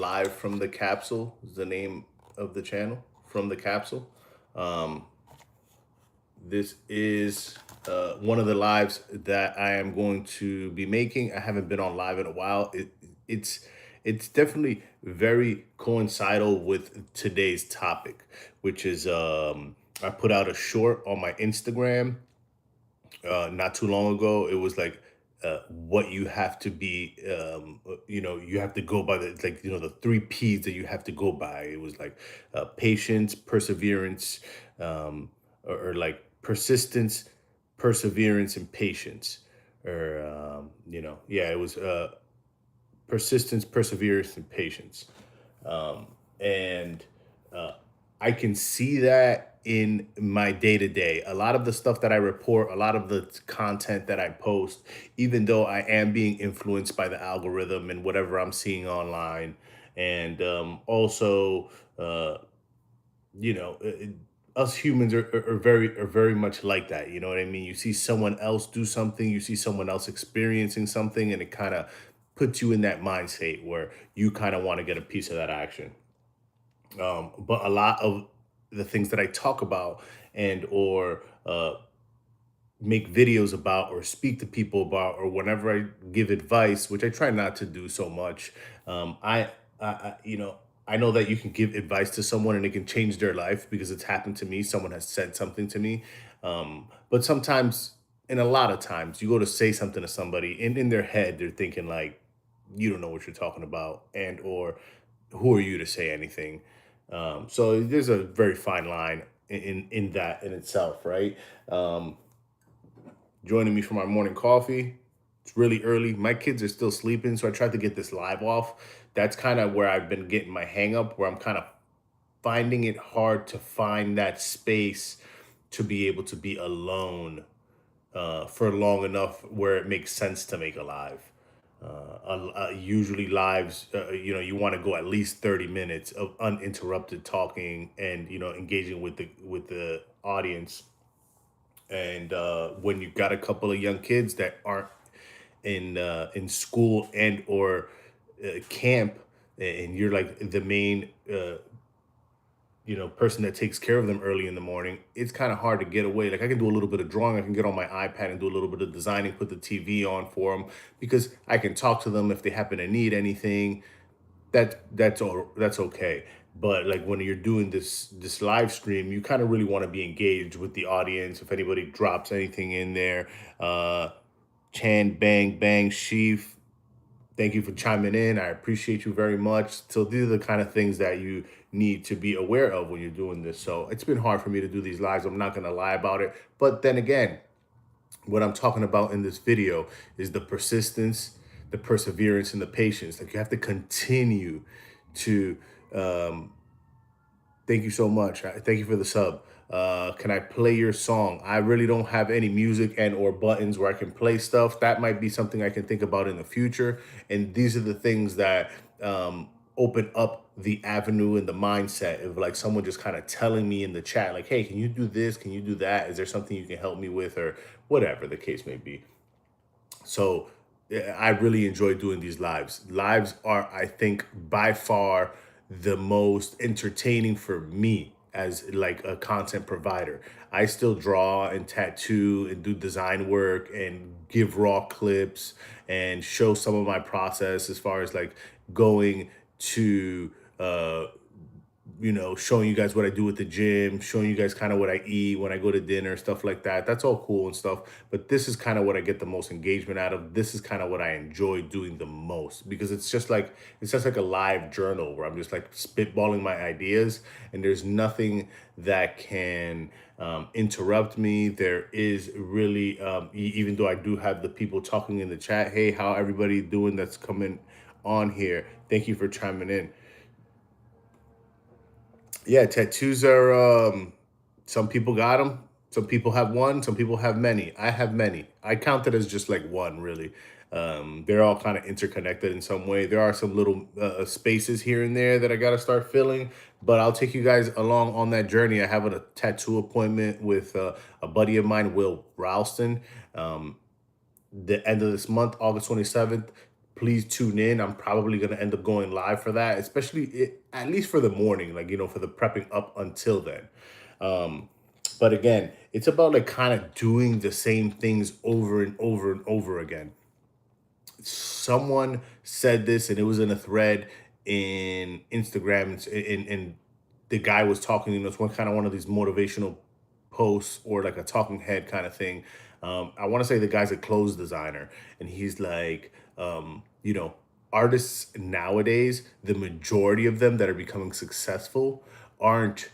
live from the Capsule is the name of the channel, from the Capsule. Um, this is one of the lives that I am going to be making. I haven't been on live in a while. It's it's definitely very coincidental with today's topic, which is I put out a short on my Instagram not too long ago. It was like what you have to be, you have to go by the, like, the three P's that you have to go by. It was like patience, perseverance, or like persistence, perseverance, and patience. Or, yeah, it was persistence, perseverance, and patience. Um, and uh, I can see that in my day to day. A lot of the stuff that I report, a lot of the content that I post, even though I am being influenced by the algorithm and whatever I'm seeing online, and also, uh, you know, us humans are very much like that. You know what I mean? You see someone else do something, you see someone else experiencing something, and it kind of puts you in that mind state where you kind of want to get a piece of that action. But a lot of the things that I talk about and or make videos about or speak to people about, or whenever I give advice, which I try not to do so much, I know that you can give advice to someone and it can change their life because it's happened to me. Someone has said something to me, but sometimes, and a lot of times, you go to say something to somebody, and in their head they're thinking like, you don't know what you're talking about, and or who are you to say anything. So there's a very fine line in that in itself, right? um, Joining me for my morning coffee. It's really early. My kids are still sleeping, so I tried to get this live off. That's kind of where I've been getting my hang up, where I'm kind of finding it hard to find that space to be able to be alone for long enough where it makes sense to make a live. Usually lives, you want to go at least 30 minutes of uninterrupted talking and engaging with the audience. And when you've got a couple of young kids that aren't in school and or camp, and you're like the main person that takes care of them early in the morning, it's kind of hard to get away. Like, I can do a little bit of drawing, I can get on my iPad and do a little bit of designing, put the TV on for them, because I can talk to them if they happen to need anything. That's okay. But like when you're doing this live stream, you kind of really want to be engaged with the audience. If anybody drops anything in there, uh Chan Bang Bang Sheaf, thank you for chiming in. I appreciate you very much. So these are the kind of things that you need to be aware of when you're doing this. So it's been hard for me to do these lives. I'm not going to lie about it. But then again, what I'm talking about in this video is the persistence, the perseverance, and the patience. Like, you have to continue to thank you so much. Thank you for the sub. Can I play your song? I really don't have any music and or buttons where I can play stuff. That might be something I can think about in the future. And these are the things that open up the avenue and the mindset of like someone just kind of telling me in the chat, like, hey, can you do this? Can you do that? Is there something you can help me with, or whatever the case may be? So yeah, I really enjoy doing these lives. Lives are, I think, by far the most entertaining for me as like a content provider. I still draw and tattoo and do design work and give raw clips and show some of my process as far as like going to showing you guys what I do at the gym, showing you guys kind of what I eat when I go to dinner, stuff like that. That's all cool and stuff. But this is kind of what I get the most engagement out of. This is kind of what I enjoy doing the most, because it's just like a live journal where I'm just like spitballing my ideas, and there's nothing that can interrupt me. There is really, even though I do have the people talking in the chat, hey, how everybody doing that's coming on here? Thank you for chiming in. Yeah, tattoos are some people got them. Some people have one, some people have many. I have many. I count it as just like one, really. They're all kind of interconnected in some way. There are some little spaces here and there that I got to start filling, but I'll take you guys along on that journey. I have a tattoo appointment with a buddy of mine, Will Ralston, the end of this month, August 27th. please tune in. I'm probably going to end up going live for that, especially at least for the morning, like, for the prepping up until then. Um, but again, it's about like kind of doing the same things over and over and over again. Someone said this, and it was in a thread in Instagram, and the guy was talking, it's one of these motivational posts or like a talking head kind of thing. I want to say the guy's a clothes designer, and he's like, artists nowadays, the majority of them that are becoming successful aren't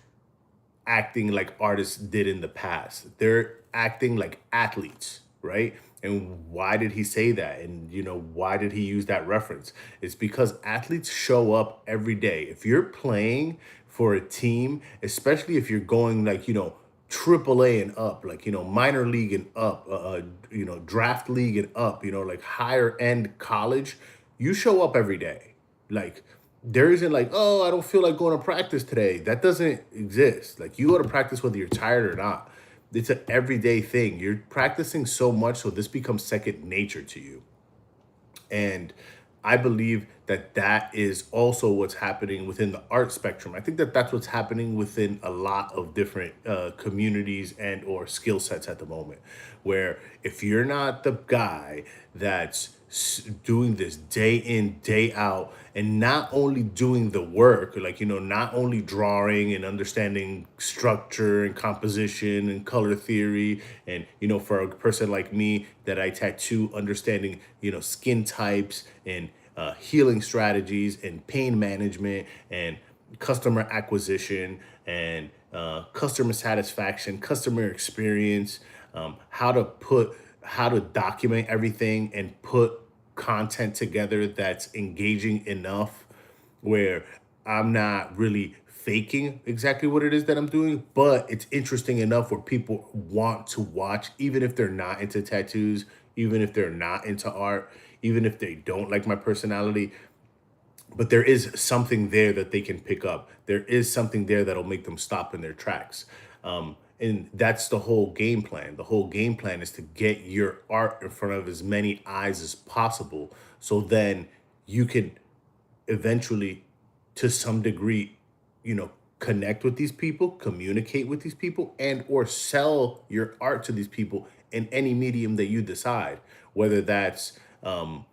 acting like artists did in the past. They're acting like athletes, right? And why did he say that? And why did he use that reference? It's because athletes show up every day. If you're playing for a team, especially if you're going like, triple A and up, like, minor league and up, draft league and up, like higher end college, you show up every day. Like, there isn't like, oh, I don't feel like going to practice today. That doesn't exist. Like, you go to practice whether you're tired or not. It's an everyday thing. You're practicing so much, so this becomes second nature to you. And I believe that that is also what's happening within the art spectrum. I think that that's what's happening within a lot of different communities and or skill sets at the moment, where if you're not the guy that's doing this day in, day out, and not only doing the work, like, not only drawing and understanding structure and composition and color theory, and, for a person like me that I tattoo, understanding, skin types and healing strategies and pain management and customer acquisition and customer satisfaction, customer experience, how to document everything and put content together that's engaging enough where I'm not really faking exactly what it is that I'm doing, but it's interesting enough where people want to watch, even if they're not into tattoos, even if they're not into art, even if they don't like my personality. But there is something there that they can pick up. There is something there that'll make them stop in their tracks. And that's the whole game plan. The whole game plan is to get your art in front of as many eyes as possible. So then you can eventually, to some degree, connect with these people, communicate with these people, and or sell your art to these people in any medium that you decide, whether that's for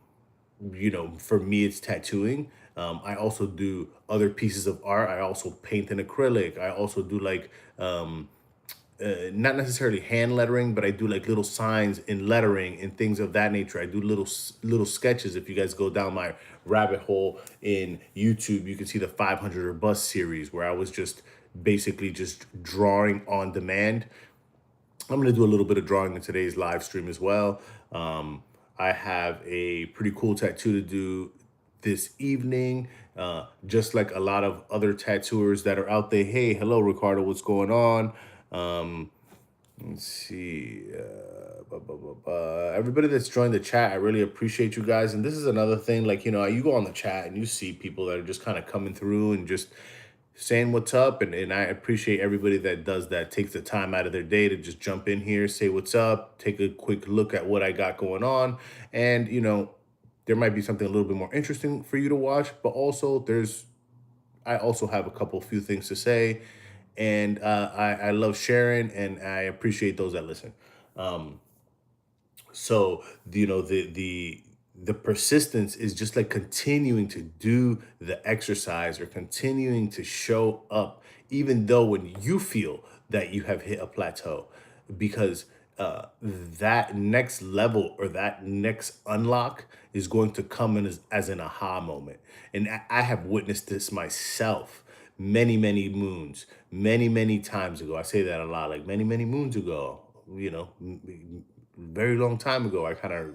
me, it's tattooing. I also do other pieces of art. I also paint in acrylic. I also do like not necessarily hand lettering, but I do like little signs in lettering and things of that nature. I do little sketches. If you guys go down my rabbit hole in YouTube, you can see the 500 or Bust series where I was just basically just drawing on demand. I'm going to do a little bit of drawing in today's live stream as well. I have a pretty cool tattoo to do this evening, just like a lot of other tattooers that are out there. Hey, hello, Ricardo, what's going on? Let's see. Everybody that's joined the chat, I really appreciate you guys. And this is another thing, like, you go on the chat and you see people that are just kind of coming through and just saying what's up. And I appreciate everybody that does that, takes the time out of their day to just jump in here, say what's up, take a quick look at what I got going on. And, there might be something a little bit more interesting for you to watch, but also I also have a few things to say. And I love sharing, and I appreciate those that listen. Um, so the persistence is just like continuing to do the exercise or continuing to show up, even though when you feel that you have hit a plateau, because that next level or that next unlock is going to come in as an aha moment. And I have witnessed this myself many moons, many times ago. I say that a lot, like many moons ago, very long time ago. I kind of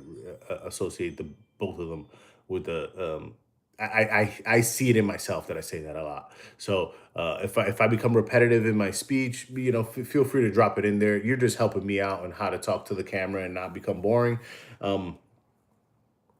associate the both of them with the I see it in myself that I say that a lot. So if I become repetitive in my speech, feel free to drop it in there. You're just helping me out on how to talk to the camera and not become boring. Um,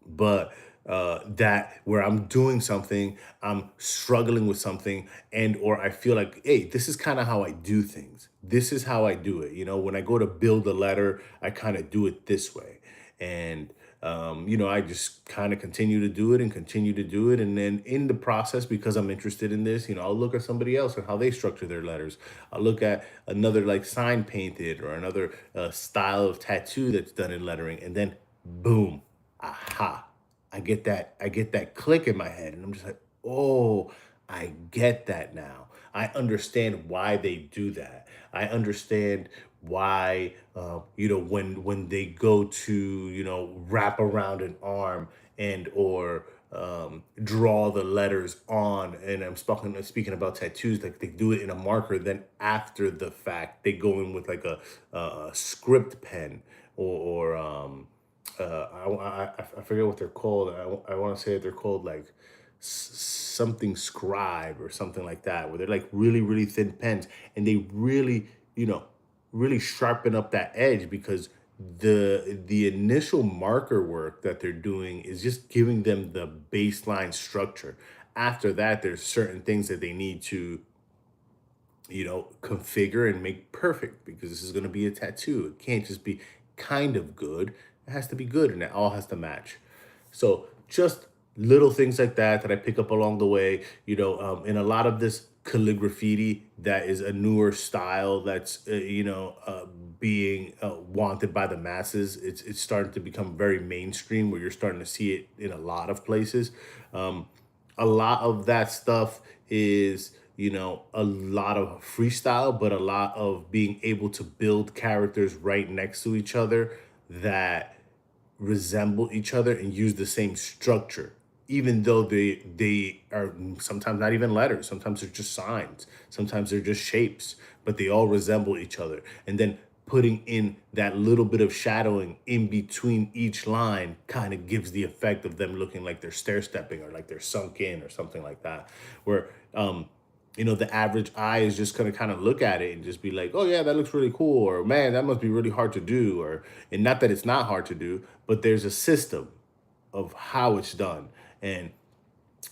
but that where I'm doing something, I'm struggling with something, and or I feel like, hey, this is kind of how I do things. This is how I do it. When I go to build a letter, I kind of do it this way. And I just kind of continue to do it and continue to do it. And then in the process, because I'm interested in this, I'll look at somebody else and how they structure their letters. I'll look at another like sign painted or another style of tattoo that's done in lettering. And then boom, aha, I get that click in my head. And I'm just like, oh, I get that now. I understand why they do that. I understand why when they go to wrap around an arm and or draw the letters on, and I'm speaking about tattoos, like they do it in a marker, then after the fact they go in with like a script pen or I forget what they're called. I want to say that they're called like something scribe or something like that, where they're like really really thin pens, and they really really sharpen up that edge, because the initial marker work that they're doing is just giving them the baseline structure. After that, there's certain things that they need to configure and make perfect, because this is going to be a tattoo. It can't just be kind of good. It has to be good, and it all has to match. So just little things like that I pick up along the way, and a lot of this calligraphy that is a newer style that's being wanted by the masses. It's starting to become very mainstream, where you're starting to see it in a lot of places. Um, a lot of that stuff is a lot of freestyle, but a lot of being able to build characters right next to each other that resemble each other and use the same structure, even though they are sometimes not even letters. Sometimes they're just signs, sometimes they're just shapes, but they all resemble each other. And then putting in that little bit of shadowing in between each line kind of gives the effect of them looking like they're stair stepping, or like they're sunk in or something like that, where the average eye is just going to kind of look at it and just be like, oh yeah, that looks really cool, or man, that must be really hard to do, or and not that it's not hard to do, but there's a system of how it's done. And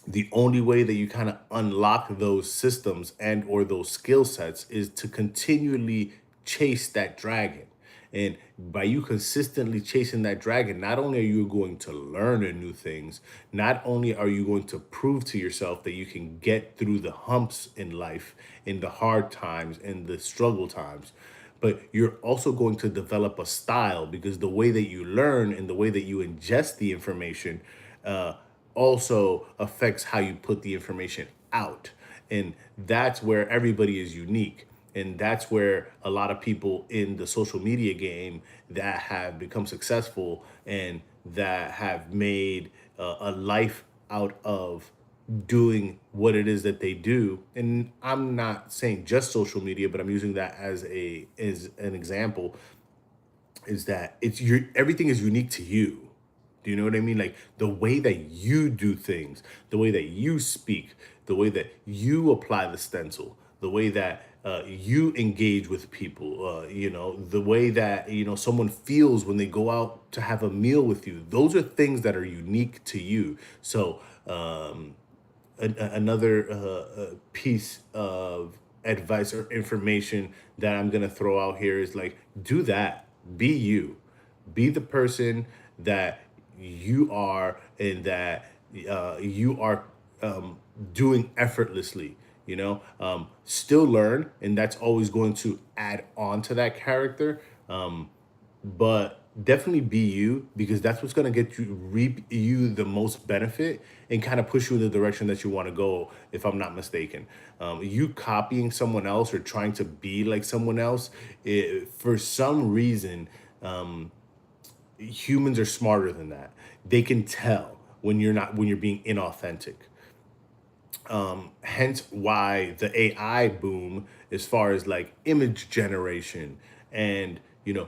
the only way that you kind of unlock those systems and or those skill sets is to continually chase that dragon. And by you consistently chasing that dragon, not only are you going to learn new things, not only are you going to prove to yourself that you can get through the humps in life, in the hard times, in the struggle times, but you're also going to develop a style, because the way that you learn and the way that you ingest the information uh, also affects how you put the information out. And that's where everybody is unique. And that's where a lot of people in the social media game that have become successful and that have made a life out of doing what it is that they do. And I'm not saying just social media, but I'm using that as an example, is that everything is unique to you. Do you know what I mean? Like the way that you do things, the way that you speak, the way that you apply the stencil, the way that you engage with people, the way that, someone feels when they go out to have a meal with you. Those are things that are unique to you. So, another piece of advice or information that I'm going to throw out here is like, do that. Be you. Be the person that you are, and that you are doing effortlessly. Still learn, and that's always going to add on to that character. But definitely be you, because that's what's going to get you reap you the most benefit and kind of push you in the direction that you want to go, if I'm not mistaken. You copying someone else or trying to be like someone else, for some reason, humans are smarter than that. They can tell when you're being inauthentic. Hence why the AI boom, as far as like image generation and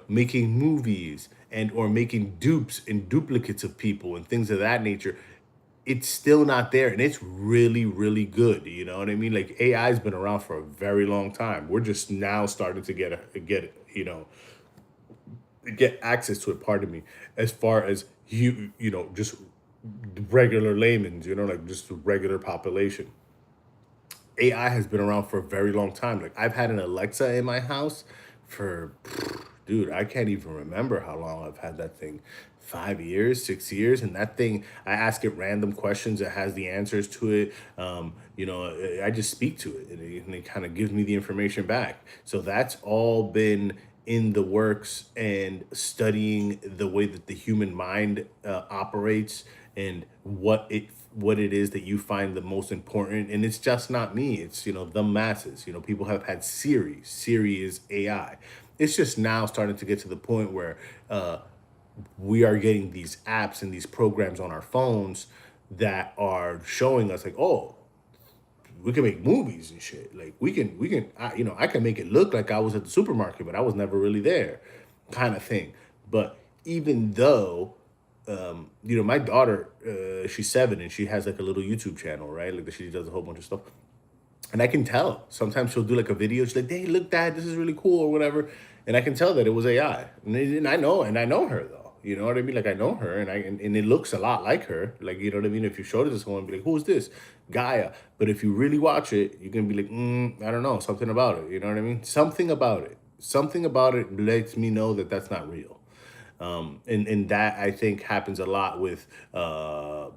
making movies and or making dupes and duplicates of people and things of that nature, it's still not there, and it's really really good. You know what I mean? Like AI has been around for a very long time. We're just now starting to get access to it. Pardon me. As far as just regular layman's, like just the regular population. AI has been around for a very long time. Like I've had an Alexa in my house for dude, I can't even remember how long I've had that thing. 5 years, 6 years, and that thing, I ask it random questions. It has the answers to it. I just speak to it, and it kind of gives me the information back. So that's all been in the works, and studying the way that the human mind operates, and what it is that you find the most important. And it's just not me, it's the masses. People have had Siri is AI. It's just now starting to get to the point where we are getting these apps and these programs on our phones that are showing us like, oh, we can make movies and shit. Like I can make it look like I was at the supermarket, but I was never really there, kind of thing. But even though, my daughter, she's 7 and she has like a little YouTube channel, right? Like she does a whole bunch of stuff. And I can tell. Sometimes she'll do like a video. She's like, "Hey, look, Dad, this is really cool," or whatever. And I can tell that it was AI. And I know her though. You know what I mean? Like I know her, and it looks a lot like her. Like you know what I mean? If you showed it to someone, be like, "Who's this?" Gaia. But if you really watch it, you can be like, I don't know, something about it. You know what I mean? Something about it. Something about it lets me know that that's not real. And that I think happens a lot with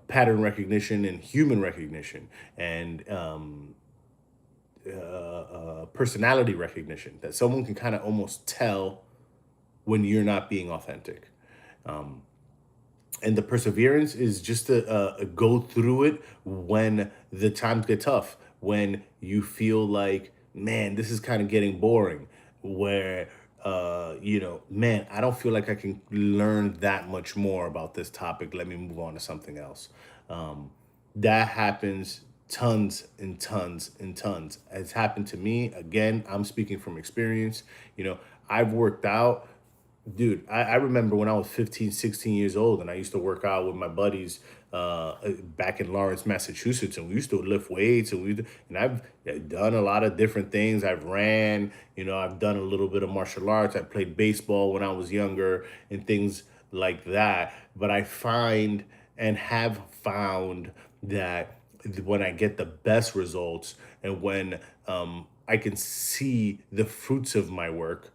pattern recognition and human recognition, and personality recognition, that someone can kind of almost tell when you're not being authentic. Um, and the perseverance is just to go through it when the times get tough, when you feel like, man, this is kind of getting boring, where man, I don't feel like I can learn that much more about this topic, let me move on to something else. Um, that happens tons and tons and tons. It's happened to me. Again, I'm speaking from experience. I've worked out. Dude, I remember when I was 15, 16 years old, and I used to work out with my buddies back in Lawrence, Massachusetts, and we used to lift weights, and I've done a lot of different things. I've ran, I've done a little bit of martial arts. I played baseball when I was younger and things like that. But I find and have found that when I get the best results, and when I can see the fruits of my work,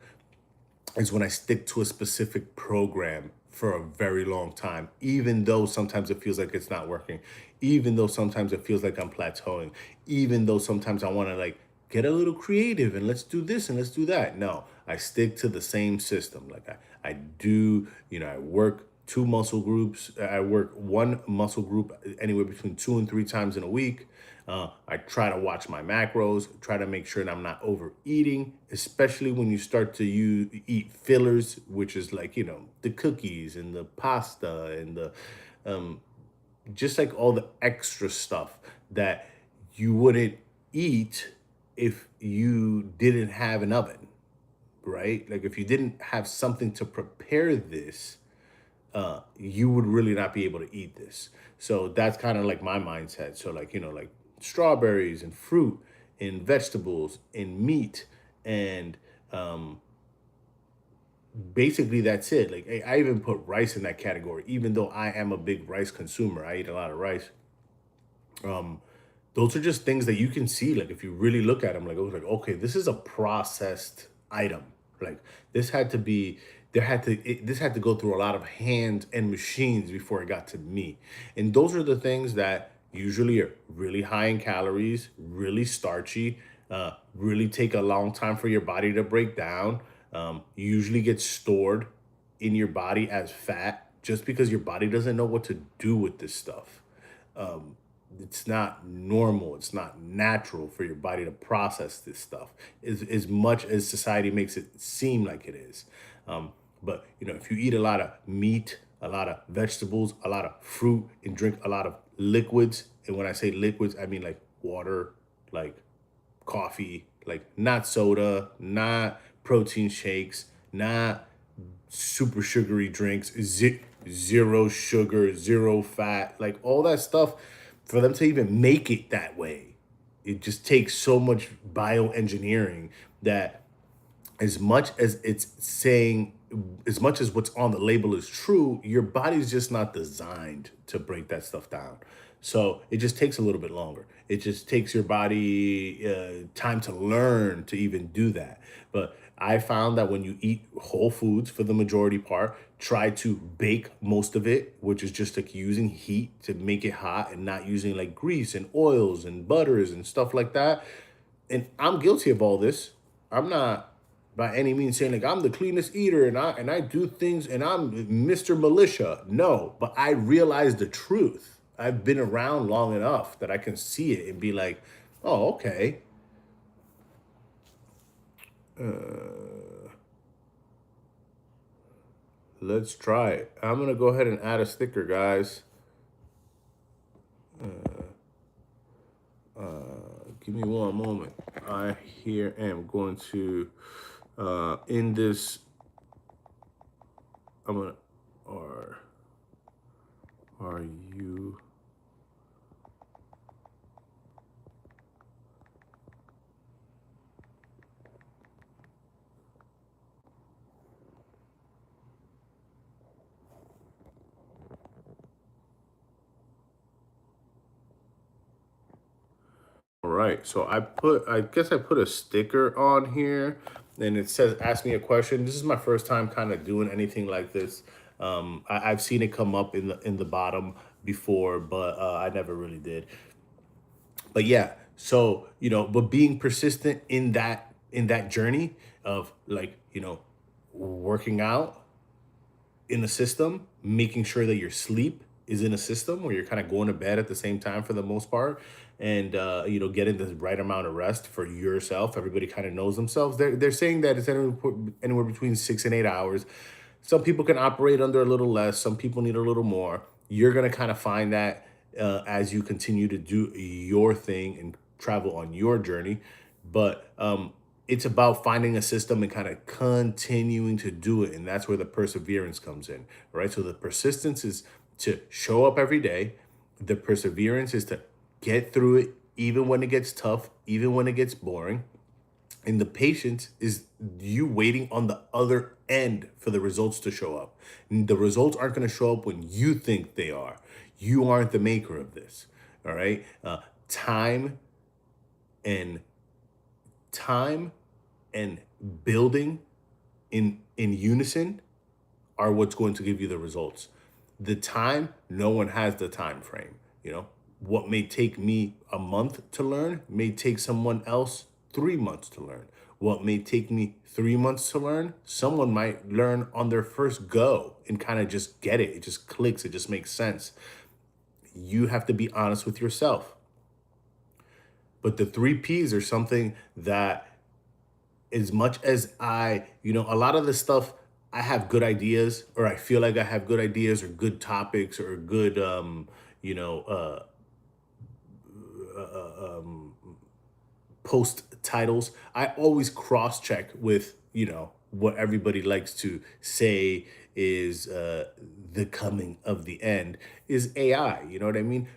is when I stick to a specific program for a very long time, even though sometimes it feels like it's not working, even though sometimes it feels like I'm plateauing, even though sometimes I want to like get a little creative and let's do this and let's do that. No, I stick to the same system. Like I do, I work two muscle groups. I work one muscle group anywhere between 2 and 3 times in a week. I try to watch my macros, try to make sure that I'm not overeating, especially when you start to eat fillers, which is like, the cookies and the pasta and the um, just like all the extra stuff that you wouldn't eat if you didn't have an oven, right? Like if you didn't have something to prepare this, you would really not be able to eat this. So that's kind of like my mindset. So like, like strawberries and fruit and vegetables and meat and um, basically that's it. Like I even put rice in that category, even though I am a big rice consumer. I eat a lot of rice. Um, those are just things that you can see. Like if you really look at them, like okay, this is a processed item. Like this had to be, this had to go through a lot of hands and machines before it got to me. And those are the things that usually are really high in calories, really starchy, really take a long time for your body to break down. Usually get stored in your body as fat, just because your body doesn't know what to do with this stuff. um, it's not normal, it's not natural for your body to process this stuff as much as society makes it seem like it is. But if you eat a lot of meat, a lot of vegetables, a lot of fruit, and drink a lot of liquids, and when I say liquids, I mean like water, like coffee, like not soda, not protein shakes, not super sugary drinks, zero sugar, zero fat, like all that stuff. For them to even make it that way, it just takes so much bioengineering that, as much as it's saying, as much as what's on the label is true, your body's just not designed to break that stuff down. So it just takes a little bit longer. It just takes your body time to learn to even do that. But I found that when you eat whole foods for the majority part, try to bake most of it, which is just like using heat to make it hot and not using like grease and oils and butters and stuff like that. And I'm guilty of all this. I'm not by any means saying like I'm the cleanest eater and I do things and I'm Mr. Militia. No, but I realize the truth. I've been around long enough that I can see it and be like, oh, okay. Let's try it. I'm gonna go ahead and add a sticker, guys. Give me one moment. I here am going to in this. I'm gonna are you all right? So I guess I put a sticker on here, and it says ask me a question. This is my first time kind of doing anything like this. I've seen it come up in the bottom before, but I never really did. But yeah, so but being persistent in that journey of like working out in a system, making sure that your sleep is in a system where you're kind of going to bed at the same time for the most part, and getting the right amount of rest for yourself. Everybody kind of knows themselves. They're saying that it's anywhere between 6 and 8 hours. Some people can operate under a little less. Some people need a little more. You're gonna kind of find that as you continue to do your thing and travel on your journey. But it's about finding a system and kind of continuing to do it. And that's where the perseverance comes in, right? So the persistence is to show up every day. The perseverance is to get through it, even when it gets tough, even when it gets boring. And the patience is you waiting on the other end for the results to show up. And the results aren't going to show up when you think they are. You aren't the maker of this. All right. Time and time and building in unison are what's going to give you the results. The time, no one has the time frame. What may take me a month to learn may take someone else 3 months to learn. What may take me 3 months to learn, someone might learn on their first go and kind of just get it. It just clicks, it just makes sense. You have to be honest with yourself. But the 3 Ps are something that, as much as a lot of the stuff, I have good ideas, or I feel like I have good ideas, or good topics, or good, you know, post titles. I always cross check with, what everybody likes to say is the coming of the end is AI. You know what I mean?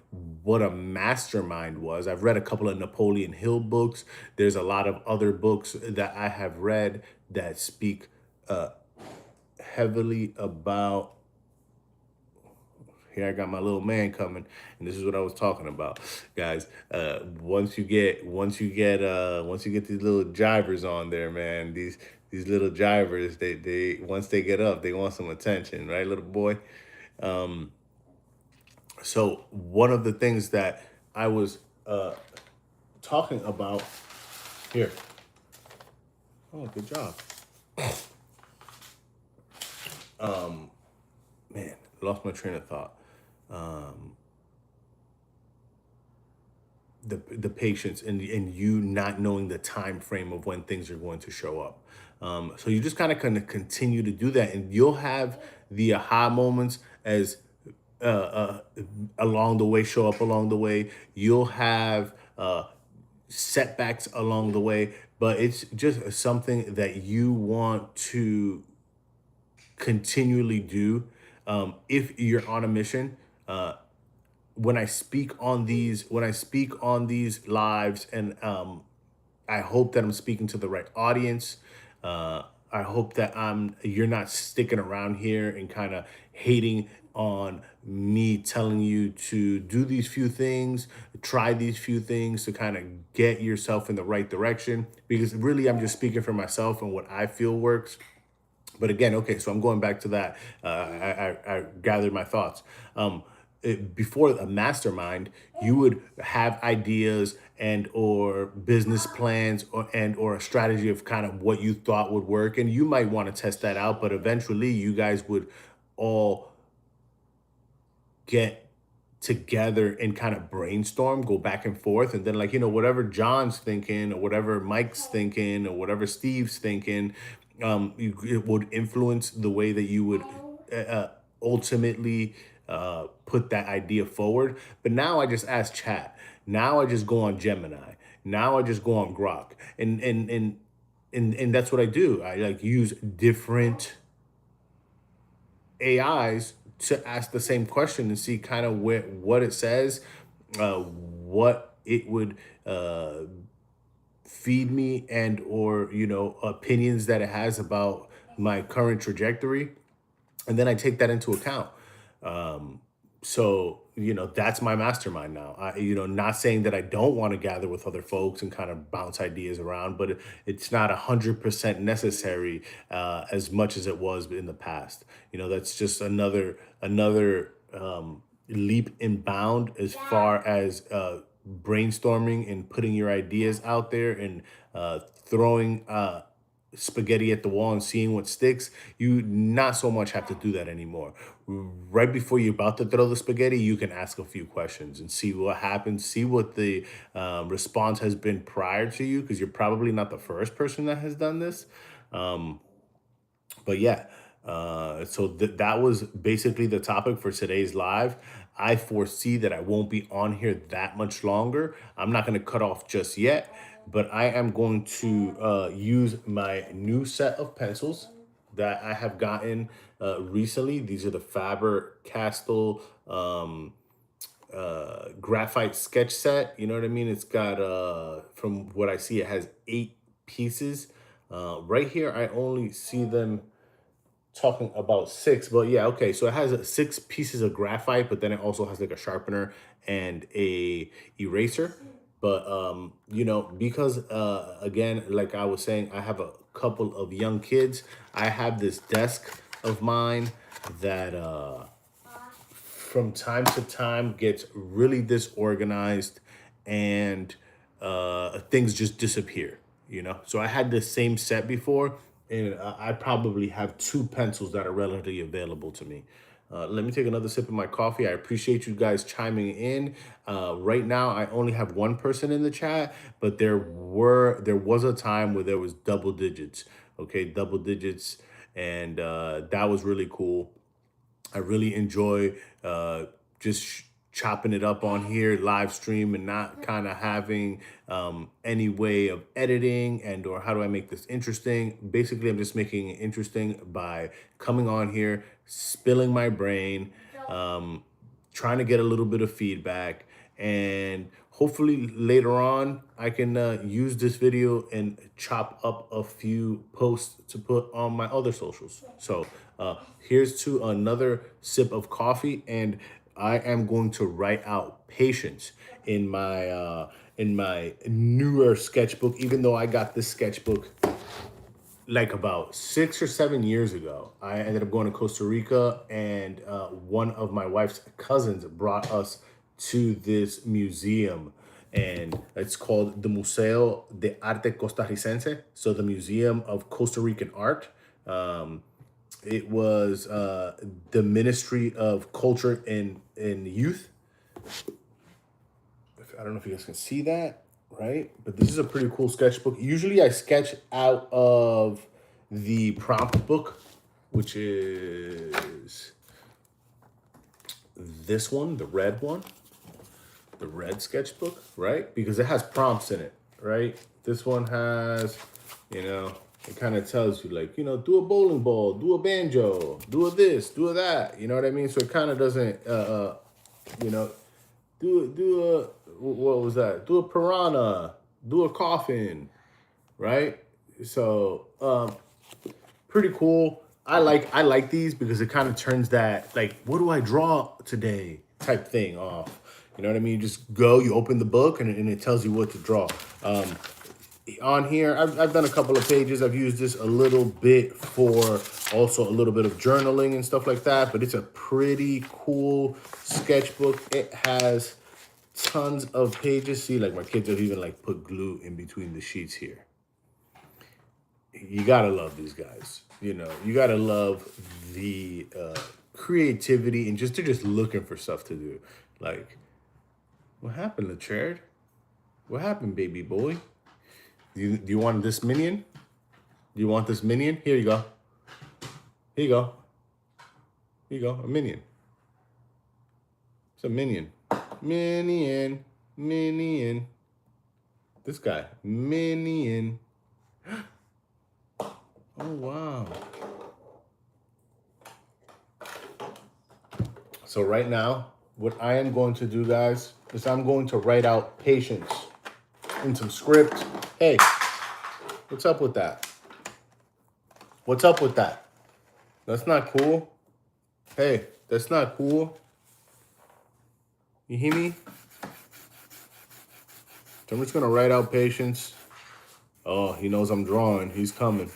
What a mastermind was. I've read a couple of Napoleon Hill books. There's a lot of other books that I have read that speak heavily about. Here I got my little man coming, and this is what I was talking about, guys. Once you get these little jivers on there, man, these little jivers, they once they get up, they want some attention, right, little boy? So one of the things that I was talking about here. Oh, good job. Man, lost my train of thought. The patience and you not knowing the time frame of when things are going to show up. So you just kind of continue to do that, and you'll have the aha moments as uh, uh, along the way, show up along the way. You'll have setbacks along the way, but it's just something that you want to continually do. If you're on a mission, when I speak on these lives, and I hope that I'm speaking to the right audience. I hope that you're not sticking around here and kind of hating on me telling you to do these few things, try these few things to kind of get yourself in the right direction. Because really, I'm just speaking for myself and what I feel works. But again, okay, so I'm going back to that. I gathered my thoughts. Before a mastermind, you would have ideas and or business plans or a strategy of kind of what you thought would work, and you might want to test that out. But eventually, you guys would all get together and kind of brainstorm, go back and forth, and then like whatever John's thinking or whatever Mike's thinking or whatever Steve's thinking, it would influence the way that you would ultimately put that idea forward. But now I just ask chat. Now I just go on Gemini. Now I just go on Grok, and that's what I do. I like use different AIs to ask the same question and see kind of what it says, what it would feed me, and or opinions that it has about my current trajectory, and then I take that into account. So that's my mastermind now. I not saying that I don't want to gather with other folks and kind of bounce ideas around, but it's not 100% necessary as much as it was in the past. That's just another leap and bound as far as brainstorming and putting your ideas out there and throwing spaghetti at the wall and seeing what sticks. You not so much have to do that anymore. Right before you're about to throw the spaghetti, you can ask a few questions and see what happens, see what the response has been prior to you, because you're probably not the first person that has done this. But yeah, so that was basically the topic for today's live. I foresee that I won't be on here that much longer. I'm not going to cut off just yet, but I am going to use my new set of pencils that I have gotten recently. These are the Faber Castell graphite sketch set. You know what I mean? It's got, from what I see, it has 8 pieces. Right here, I only see them talking about 6, but yeah, okay, so it has 6 pieces of graphite, but then it also has like a sharpener and a eraser. But because again, like I was saying, I have a couple of young kids. I have this desk of mine that from time to time gets really disorganized, and things just disappear, so I had this same set before, and I probably have 2 pencils that are readily available to me. Let me take another sip of my coffee. I appreciate you guys chiming in. Right now, I only have one person in the chat, but there was a time where there was double digits. Okay, double digits, and that was really cool. I really enjoy just chopping it up on here, live stream, and not kind of having any way of editing and or how do I make this interesting. Basically, I'm just making it interesting by coming on here, spilling my brain, trying to get a little bit of feedback, and hopefully later on I can use this video and chop up a few posts to put on my other socials. So here's to another sip of coffee, and I am going to write out patience in my newer sketchbook, even though I got this sketchbook like about 6 or 7 years ago. I ended up going to Costa Rica, and one of my wife's cousins brought us to this museum, and it's called the Museo de Arte Costarricense, so the Museum of Costa Rican Art. It was the Ministry of Culture and Youth. I don't know if you guys can see that, right? But this is a pretty cool sketchbook. Usually I sketch out of the prompt book, which is this one, the red one, the red sketchbook, right? Because it has prompts in it, right? This one has, it kind of tells you like, do a bowling ball, do a banjo, do a this, do a that. You know what I mean? So it kind of doesn't, do a, what was that? Do a piranha, do a coffin, right? So pretty cool. I like these because it kind of turns that, like, what do I draw today type thing off. You know what I mean? You just go, you open the book, and it tells you what to draw. Um, on here, I've done a couple of pages. I've used this a little bit for also a little bit of journaling and stuff like that, but it's a pretty cool sketchbook. It has tons of pages. See, like my kids have even like put glue in between the sheets here. You gotta love these guys. You know, you gotta love the creativity and just they're just looking for stuff to do. Like, what happened, Lachard? What happened, baby boy? Do you want this minion? Do you want this minion? Here you go. Here you go. Here you go. A minion. It's a minion. Minion. Minion. This guy. Minion. Oh, wow. So right now, what I am going to do, guys, is I'm going to write out patience in some script. Hey, what's up with that? What's up with that? That's not cool. Hey, that's not cool. You hear me? So I'm just going to write out patience. Oh, he knows I'm drawing. He's coming.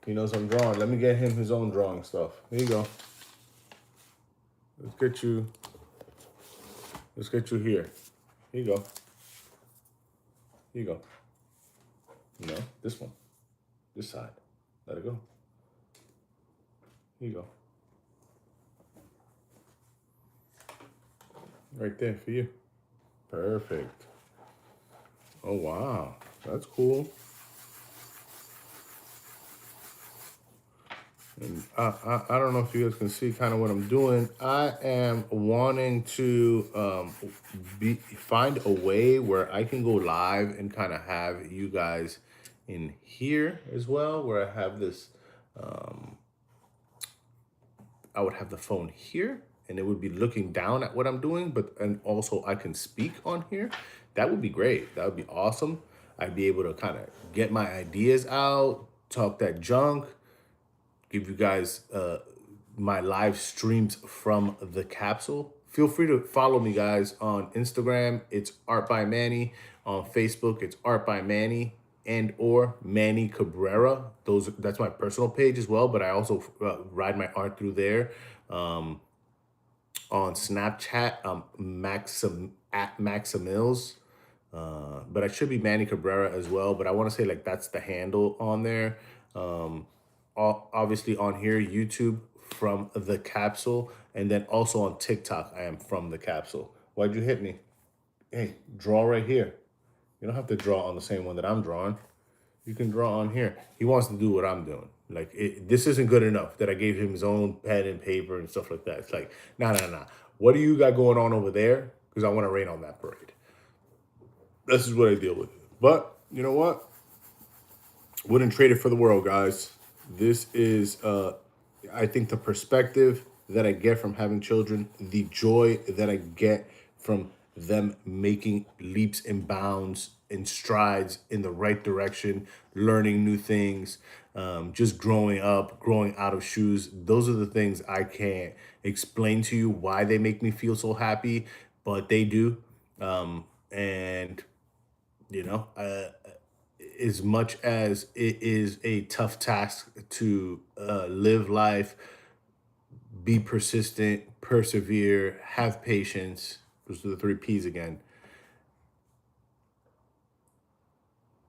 He knows I'm drawing. Let me get him his own drawing stuff. Here you go. Let's get you here. Here you go. Here you go. No, this one. This side. Let it go. Here you go. Right there for you. Perfect. Oh, wow. That's cool. And I don't know if you guys can see kind of what I'm doing. I am wanting to find a way where I can go live and kind of have you guys in here as well, where I have this, I would have the phone here and it would be looking down at what I'm doing, and also I can speak on here. That would be great. That would be awesome. I'd be able to kind of get my ideas out, talk that junk, give you guys my live streams from the capsule. Feel free to follow me, guys, on Instagram. It's Art by Manny. On Facebook, it's Art by Manny and or Manny Cabrera. That's my personal page as well, but I also ride my art through there. On Snapchat, at Maximils. But I should be Manny Cabrera as well, but I want to say like that's the handle on there. Obviously on here, YouTube from the capsule, and then also on TikTok, I am from the capsule. Why'd you hit me? Hey, draw right here. You don't have to draw on the same one that I'm drawing. You can draw on here. He wants to do what I'm doing. Like, this isn't good enough that I gave him his own pen and paper and stuff like that. It's like, nah. What do you got going on over there? Because I want to rain on that parade. This is what I deal with. But you know what? Wouldn't trade it for the world, guys. This is, I think, the perspective that I get from having children, the joy that I get from them making leaps and bounds and strides in the right direction, learning new things, just growing up, growing out of shoes. Those are the things I can't explain to you why they make me feel so happy, but they do. And, you know, as much as it is a tough task to live life, be persistent, persevere, have patience, those are the 3 P's again.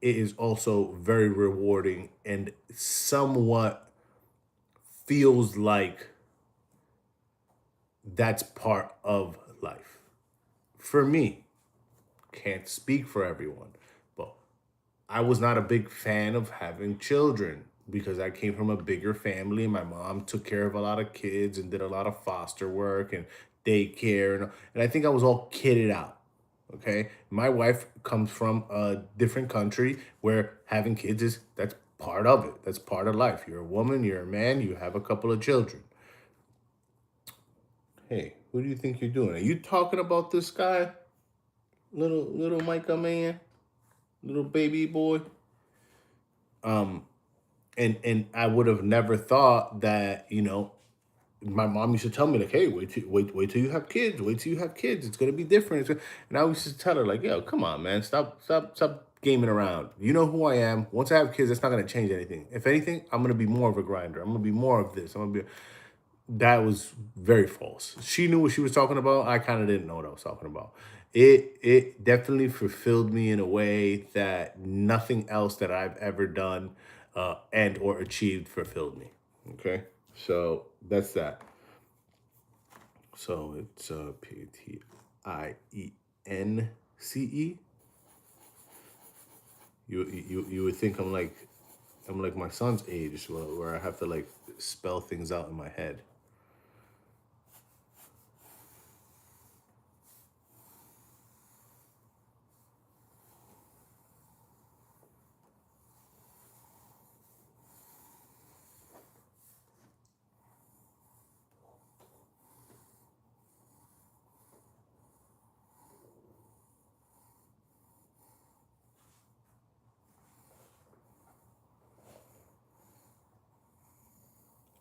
It is also very rewarding and somewhat feels like that's part of life. For me, can't speak for everyone, but I was not a big fan of having children because I came from a bigger family. My mom took care of a lot of kids and did a lot of foster work and daycare. And I think I was all kitted out. Okay. My wife comes from a different country where having kids that's part of it. That's part of life. You're a woman, you're a man, you have a couple of children. Hey, what do you think you're doing? Are you talking about this guy? Little Micah man? Little baby boy? And I would have never thought that, my mom used to tell me like, "Hey, wait till you have kids. Wait till you have kids. It's gonna be different." And I used to tell her like, "Yo, come on, man, stop gaming around. You know who I am. Once I have kids, that's not gonna change anything. If anything, I'm gonna be more of a grinder. I'm gonna be more of this. I'm gonna be." That was very false. She knew what she was talking about. I kind of didn't know what I was talking about. It definitely fulfilled me in a way that nothing else that I've ever done and or achieved fulfilled me. Okay, so that's that. So it's P-T-I-E-N-C-E. You would think I'm like my son's age, where I have to like spell things out in my head.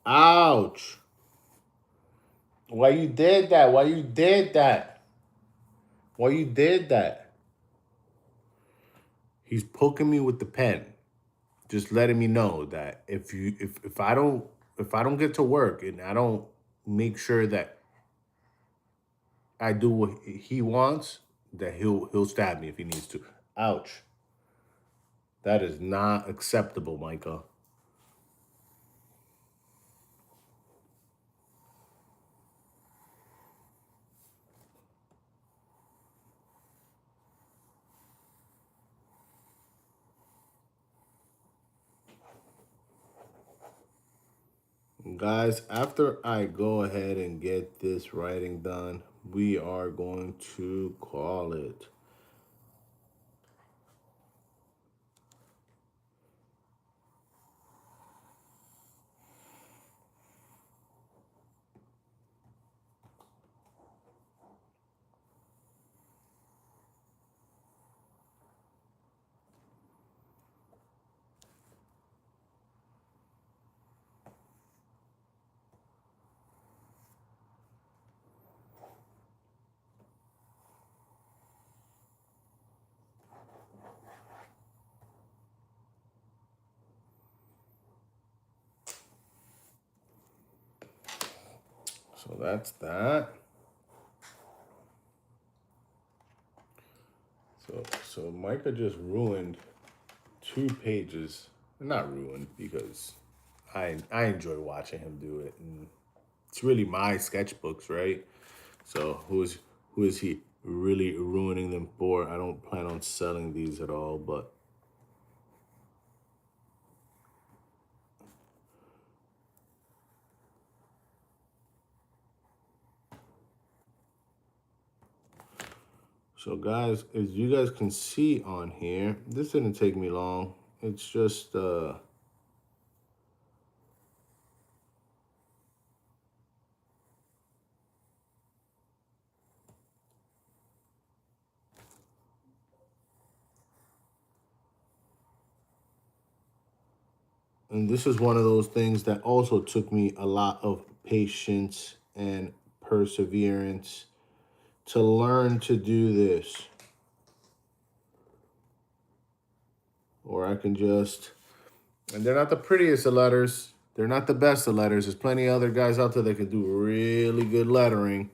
Ouch! Why you did that? Why you did that? Why you did that? He's poking me with the pen, just letting me know that if I don't get to work and I don't make sure that I do what he wants, that he'll stab me if he needs to. Ouch. That is not acceptable, Micah. Guys, after I go ahead and get this writing done, we are going to call it. So that's that. So Micah just ruined 2 pages. Not ruined because I enjoy watching him do it, and it's really my sketchbooks, right? So who is he really ruining them for? I don't plan on selling these at all, but so guys, as you guys can see on here, this didn't take me long. It's just and this is one of those things that also took me a lot of patience and perseverance to learn to do this. Or I can just, and they're not the prettiest of letters. They're not the best of letters. There's plenty of other guys out there that can do really good lettering.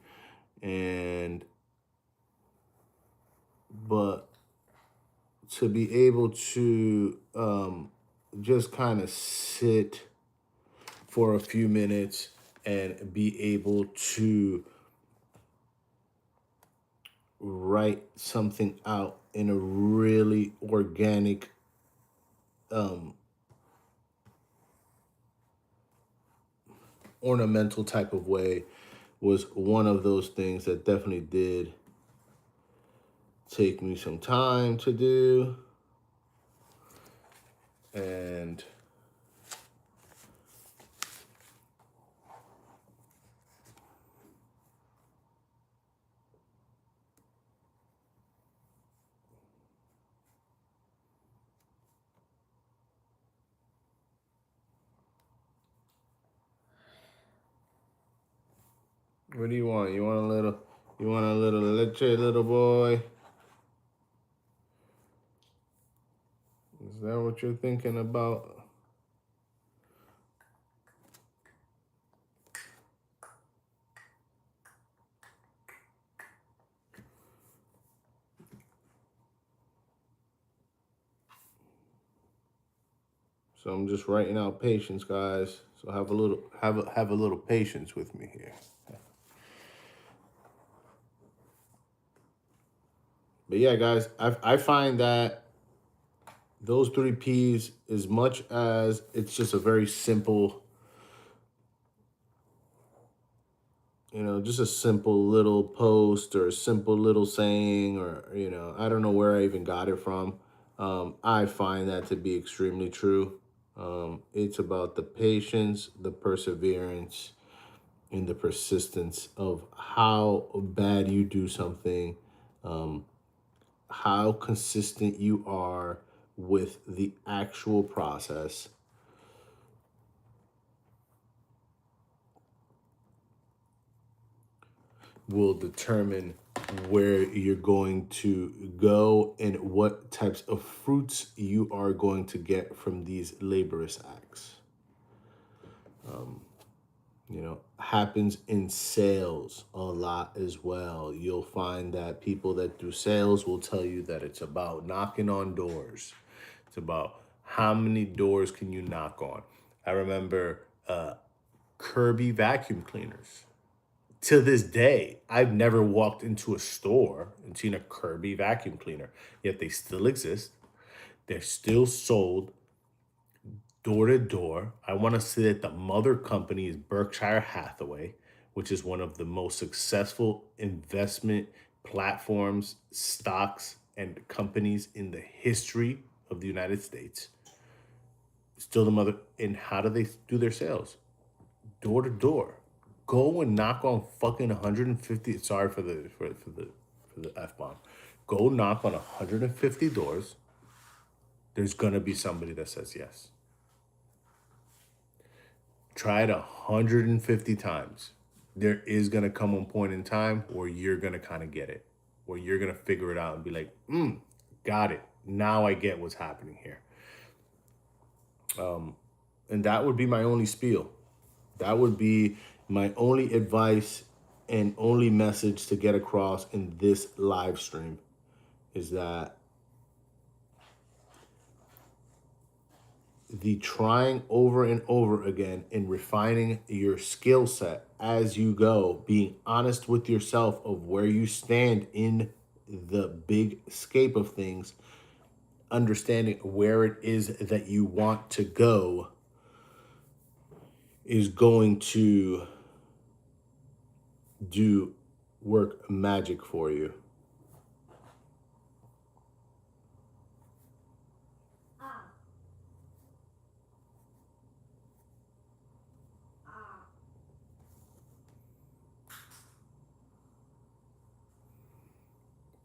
But to be able to just kind of sit for a few minutes and be able to write something out in a really organic ornamental type of way was one of those things that definitely did take me some time to do. And What do you want? You want a little leche, little boy? Is that what you're thinking about? So I'm just writing out patience, guys. So have a little patience with me here. But yeah, guys, I find that those three P's, as much as it's just a very simple, just a simple little post or a simple little saying, or, I don't know where I even got it from. I find that to be extremely true. It's about the patience, the perseverance, and the persistence of how bad you do something, um, how consistent you are with the actual process will determine where you're going to go and what types of fruits you are going to get from these laborious acts. Happens in sales a lot as well. You'll find that people that do sales will tell you that it's about knocking on doors. It's about how many doors can you knock on. I remember Kirby vacuum cleaners. To this day, I've never walked into a store and seen a Kirby vacuum cleaner, yet they still exist. They're still sold door to door. I want to say that the mother company is Berkshire Hathaway, which is one of the most successful investment platforms, stocks, and companies in the history of the United States. Still the mother. And how do they do their sales? Door to door. Go and knock on fucking 150. Sorry for the F bomb. Go knock on 150 doors. There's gonna be somebody that says yes. Try it 150 times. There is gonna come one point in time where you're gonna kind of get it, where you're gonna figure it out and be like, got it. Now I get what's happening here. And that would be my only spiel. That would be my only advice and only message to get across in this live stream is that the trying over and over again and refining your skill set as you go, being honest with yourself of where you stand in the big scape of things, understanding where it is that you want to go is going to do work magic for you.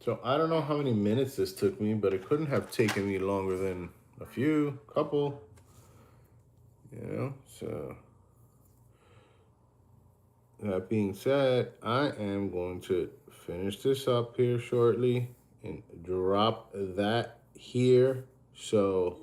So I don't know how many minutes this took me, but it couldn't have taken me longer than couple, So that being said, I am going to finish this up here shortly and drop that here. So,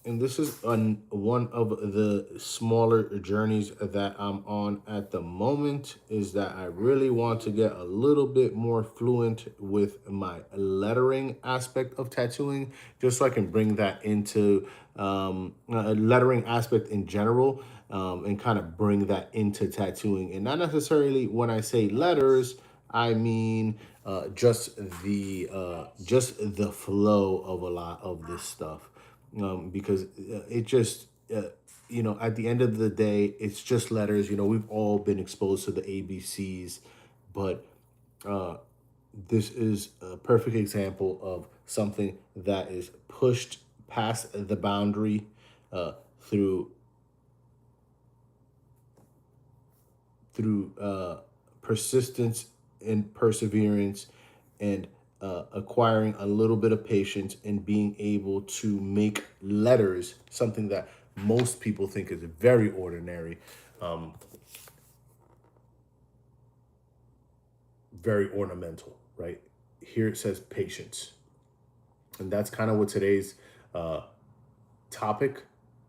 and this is one of the smaller journeys that I'm on at the moment, is that I really want to get a little bit more fluent with my lettering aspect of tattooing, just so I can bring that into a lettering aspect in general, and kind of bring that into tattooing. And not necessarily when I say letters, I mean just the flow of a lot of this stuff, because it just, at the end of the day, it's just letters. We've all been exposed to the ABCs, but this is a perfect example of something that is pushed past the boundary through persistence and perseverance, and acquiring a little bit of patience and being able to make letters something that most people think is very ordinary. very ornamental, right? Here it says patience. And that's kind of what today's uh, topic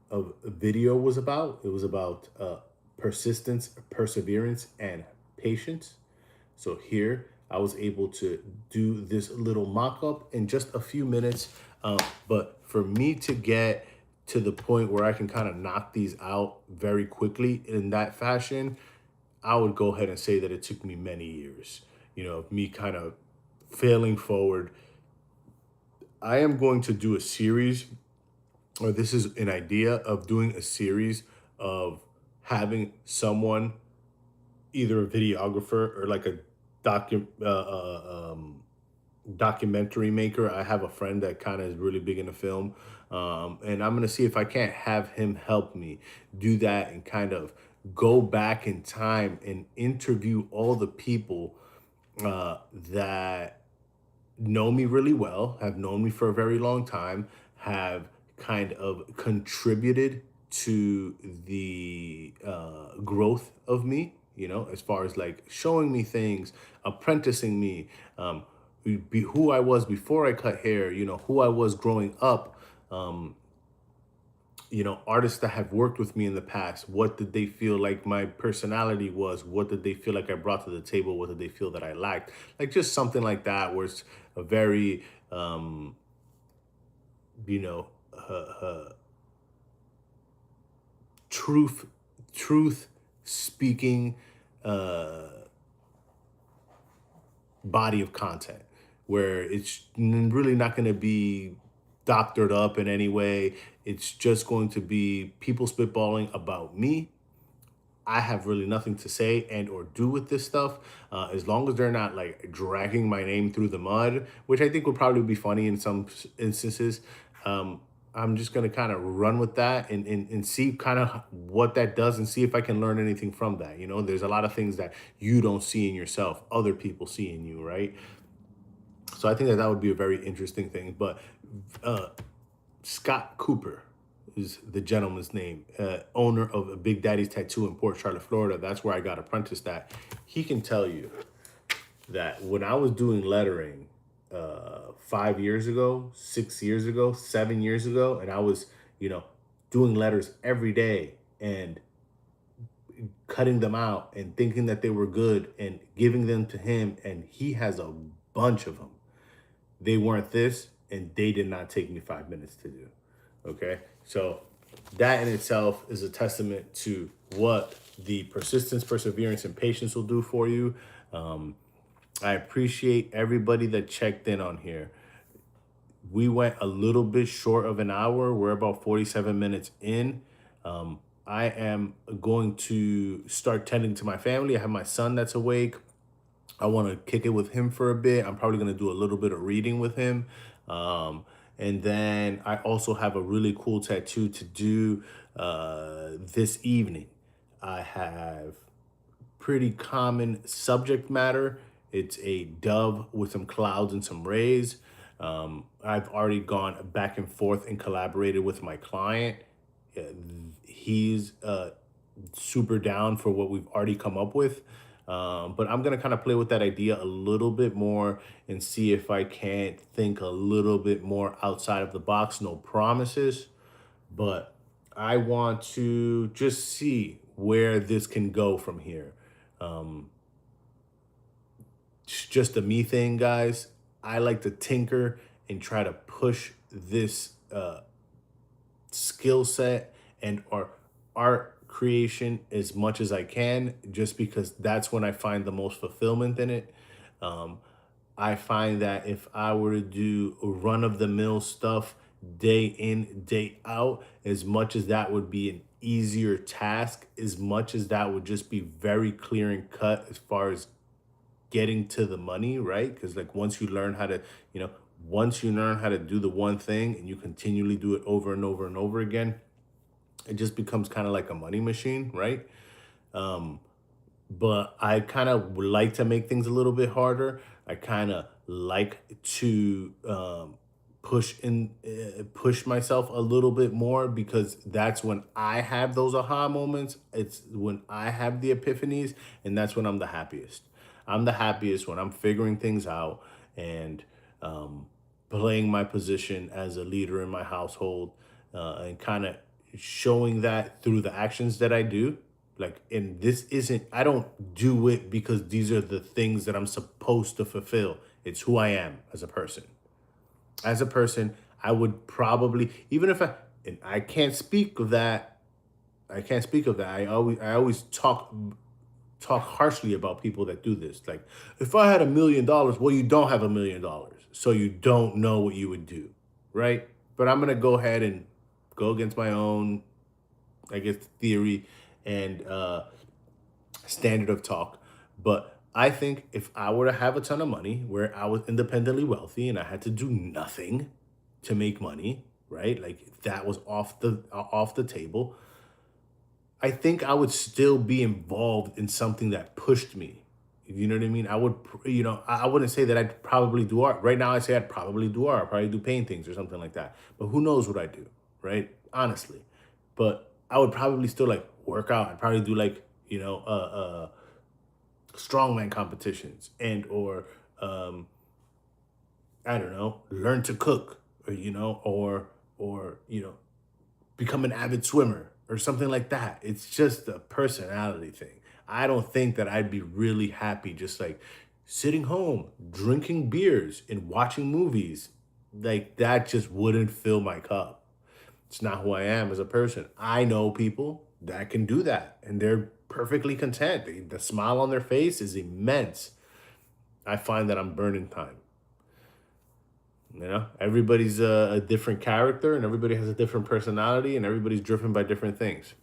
of video was about. It was about persistence, perseverance, and patience. So here I was able to do this little mock-up in just a few minutes. But for me to get to the point where I can kind of knock these out very quickly in that fashion, I would go ahead and say that it took me many years, of me kind of failing forward. I am going to do a series, or this is an idea of doing a series of having someone, either a videographer or like a documentary maker. I have a friend that kind of is really big into film. And I'm going to see if I can't have him help me do that and kind of go back in time and interview all the people that know me really well, have known me for a very long time, have kind of contributed to the growth of me, as far as like showing me things, apprenticing me, be who I was before I cut hair, who I was growing up, artists that have worked with me in the past. What did they feel like my personality was? What did they feel like I brought to the table? What did they feel that I lacked? Like just something like that, where it's a very, you know, uh, uh, truth, truth speaking body of content, where it's really not going to be doctored up in any way. It's just going to be people spitballing about me. I have really nothing to say and or do with this stuff, as long as they're not like dragging my name through the mud, which I think would probably be funny in some instances. Um, I'm just gonna kind of run with that and see kind of what that does and see if I can learn anything from that. There's a lot of things that you don't see in yourself, other people see in you, right? So I think that that would be a very interesting thing. But uh, Scott Cooper is the gentleman's name, owner of Big Daddy's Tattoo in Port Charlotte, Florida. That's where I got apprenticed at. He can tell you that when I was doing lettering 5 years ago, 6 years ago, 7 years ago, and I was, doing letters every day and cutting them out and thinking that they were good and giving them to him, and he has a bunch of them. They weren't this, and they did not take me 5 minutes to do. Okay. So that in itself is a testament to what the persistence, perseverance, and patience will do for you. I appreciate everybody that checked in on here. We went a little bit short of an hour. We're about 47 minutes in. I am going to start tending to my family. I have my son that's awake. I want to kick it with him for a bit. I'm probably going to do a little bit of reading with him. And then I also have a really cool tattoo to do this evening. I have pretty common subject matter. It's a dove with some clouds and some rays. I've already gone back and forth and collaborated with my client. Uh, He's super down for what we've already come up with. But I'm going to kind of play with that idea a little bit more and see if I can't think a little bit more outside of the box. No promises, but I want to just see where this can go from here. It's just a me thing, guys. I like to tinker and try to push this skill set and or art creation as much as I can, just because that's when I find the most fulfillment in it. Um, I find that if I were to do run of the mill stuff day in, day out, as much as that would be an easier task, as much as that would just be very clear and cut as far as getting to the money, right? Because like once you learn how to, once you learn how to do the one thing and you continually do it over and over and over again, it just becomes kind of like a money machine, right? But I kind of like to make things a little bit harder. I kind of like to push myself a little bit more, because that's when I have those aha moments. It's when I have the epiphanies, and that's when I'm the happiest. I'm the happiest when I'm figuring things out and um, playing my position as a leader in my household, and kind of showing that through the actions that I do. Like, and this isn't, I don't do it because these are the things that I'm supposed to fulfill. It's who I am as a person. As a person, I would probably, even if and I can't speak of that. I can't speak of that. I always talk harshly about people that do this. Like, if I had $1 million, well, you don't have $1 million, so you don't know what you would do, right? But I'm gonna go ahead and go against my own, I guess, theory and standard of talk. But I think if I were to have a ton of money, where I was independently wealthy and I had to do nothing to make money, right? Like, if that was off the table, I think I would still be involved in something that pushed me. You know what I mean? I would, I wouldn't say that I'd probably do art. Right now, I say I'd probably do art, probably do paintings or something like that. But who knows what I do, right? Honestly. But I would probably still like work out. I'd probably do like, strongman competitions, and or I don't know, learn to cook, or become an avid swimmer or something like that. It's just a personality thing. I don't think that I'd be really happy just like sitting home, drinking beers and watching movies. Like, that just wouldn't fill my cup. It's not who I am as a person. I know people that can do that and they're perfectly content. The smile on their face is immense. I find that I'm burning time. Everybody's a different character, and everybody has a different personality, and everybody's driven by different things.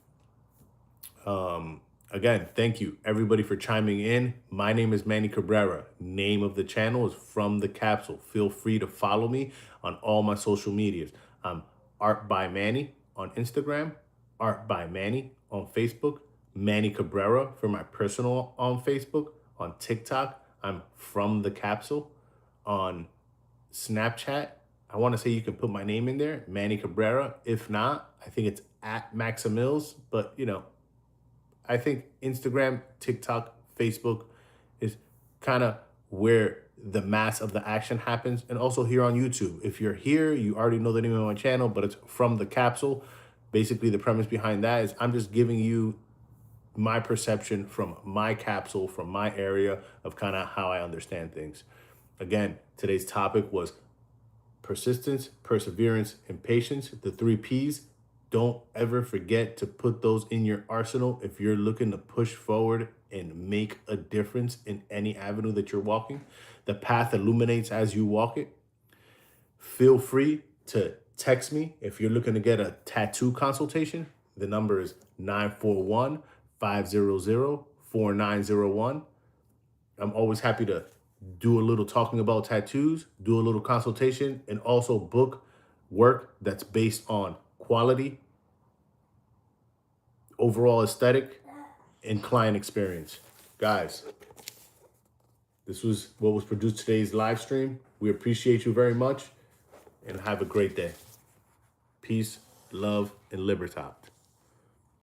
Again, thank you everybody for chiming in. My name is Manny Cabrera. Name of the channel is From the Capsule. Feel free to follow me on all my social medias. I'm Art by Manny on Instagram, Art by Manny on Facebook, Manny Cabrera for my personal on Facebook. On TikTok, I'm From the Capsule. On Snapchat, I want to say you can put my name in there, Manny Cabrera. If not, I think it's at Maximils. But I think Instagram, TikTok, Facebook is kind of where the mass of the action happens. And also here on YouTube. If you're here, you already know the name of my channel, but it's From the Capsule. Basically, the premise behind that is I'm just giving you my perception from my capsule, from my area of kind of how I understand things. Again, today's topic was persistence, perseverance, and patience, the 3 Ps. Don't ever forget to put those in your arsenal if you're looking to push forward and make a difference in any avenue that you're walking. The path illuminates as you walk it. Feel free to text me if you're looking to get a tattoo consultation. The number is 941-500-4901. I'm always happy to do a little talking about tattoos, do a little consultation, and also book work that's based on quality, overall aesthetic, and client experience. Guys, this was what was produced today's live stream. We appreciate you very much, and have a great day. Peace, love, and libertad.